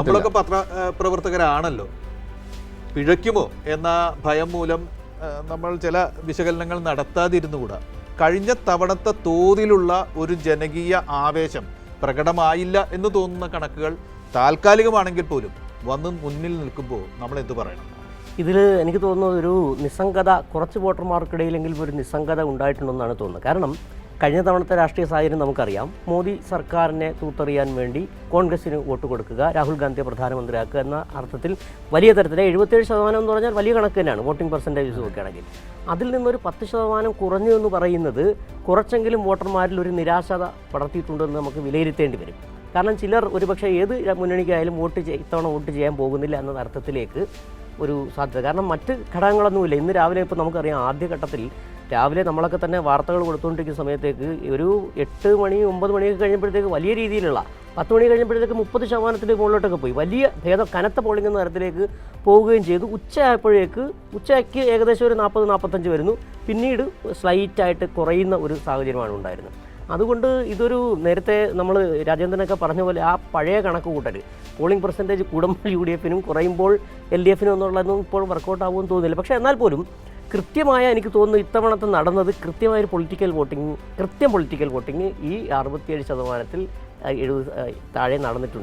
നമ്മളൊക്കെ പത്രപ്രവർത്തകരാണല്ലോ, പിഴയ്ക്കുമോ എന്ന ഭയം മൂലം നമ്മൾ ചില വിശകലനങ്ങൾ നടത്താതിരുന്നുകൂടാ. കഴിഞ്ഞ തവണത്തെ തോതിലുള്ള ഒരു ജനകീയ ആവേശം പ്രകടമായില്ല എന്ന് തോന്നുന്ന കണക്കുകൾ താൽക്കാലികമാണെങ്കിൽ പോലും വന്ന് മുന്നിൽ നിൽക്കുമ്പോൾ നമ്മൾ എന്ത് പറയണം? ഇതിൽ എനിക്ക് തോന്നുന്നത് ഒരു നിസ്സംഗത, കുറച്ച് വോട്ടർമാർക്കിടയിലെങ്കിലും ഒരു നിസ്സംഗത ഉണ്ടായിട്ടുണ്ടെന്നാണ് തോന്നുന്നത്. കാരണം കഴിഞ്ഞ തവണത്തെ രാഷ്ട്രീയ സാഹചര്യം നമുക്കറിയാം. മോദി സർക്കാരിനെ തൂത്തെറിയാൻ വേണ്ടി കോൺഗ്രസിന് വോട്ട് കൊടുക്കുക, രാഹുൽ ഗാന്ധിയെ പ്രധാനമന്ത്രിയാക്കുക എന്ന അർത്ഥത്തിൽ വലിയ തരത്തിൽ 77% എന്ന് പറഞ്ഞാൽ വലിയ കണക്ക് തന്നെയാണ് വോട്ടിംഗ് പെർസെൻറ്റേജ് നോക്കുകയാണെങ്കിൽ. അതിൽ നിന്നൊരു 10% കുറഞ്ഞു എന്ന് പറയുന്നത് കുറച്ചെങ്കിലും വോട്ടർമാരിൽ ഒരു നിരാശത പടർത്തിയിട്ടുണ്ടെന്ന് നമുക്ക് വിലയിരുത്തേണ്ടി വരും. കാരണം ചിലർ ഒരുപക്ഷെ ഏത് മുന്നണിക്കായാലും ഇത്തവണ വോട്ട് ചെയ്യാൻ പോകുന്നില്ല എന്ന അർത്ഥത്തിലേക്ക് ഒരു സാധ്യത. കാരണം മറ്റ് ഘടകങ്ങളൊന്നുമില്ല. ഇന്ന് രാവിലെ ഇപ്പോൾ നമുക്കറിയാം, ആദ്യഘട്ടത്തിൽ രാവിലെ നമ്മളൊക്കെ തന്നെ വാർത്തകൾ കൊടുത്തുകൊണ്ടിരിക്കുന്ന സമയത്തേക്ക് ഒരു 8 മണി 9 മണിയൊക്കെ കഴിഞ്ഞപ്പോഴത്തേക്ക് വലിയ രീതിയിലുള്ള 10 മണി കഴിഞ്ഞപ്പോഴത്തേക്ക് 30% മുകളിലോട്ടൊക്കെ പോയി. വലിയ കനത്ത പോളിംഗ് എന്ന തരത്തിലേക്ക് പോവുകയും ചെയ്തു. ഉച്ചയ്ക്ക് ഏകദേശം ഒരു 40-45 വരുന്നു. പിന്നീട് സ്ലൈറ്റായിട്ട് കുറയുന്ന ഒരു സാഹചര്യമാണ് ഉണ്ടായിരുന്നത്. അതുകൊണ്ട് ഇതൊരു നേരത്തെ നമ്മൾ രാജേന്ദ്രനൊക്കെ പറഞ്ഞ പോലെ ആ പഴയ കണക്ക് കൂട്ടൽ, പോളിംഗ് പെർസെൻറ്റേജ് കൂടുമ്പോൾ UDF-നും കുറയുമ്പോൾ LDF-നും എന്നുള്ളതൊന്നും ഇപ്പോൾ വർക്കൗട്ട് ആകുമെന്ന് തോന്നുന്നില്ല. പക്ഷേ എന്നാൽ പോലും കൃത്യമായ, എനിക്ക് തോന്നുന്നു ഇത്തവണത്തെ നടന്നത് കൃത്യമായൊരു പൊളിറ്റിക്കൽ വോട്ടിംഗ് ഈ 67%-ൽ 70 താഴെ നടന്നിട്ടുണ്ട്.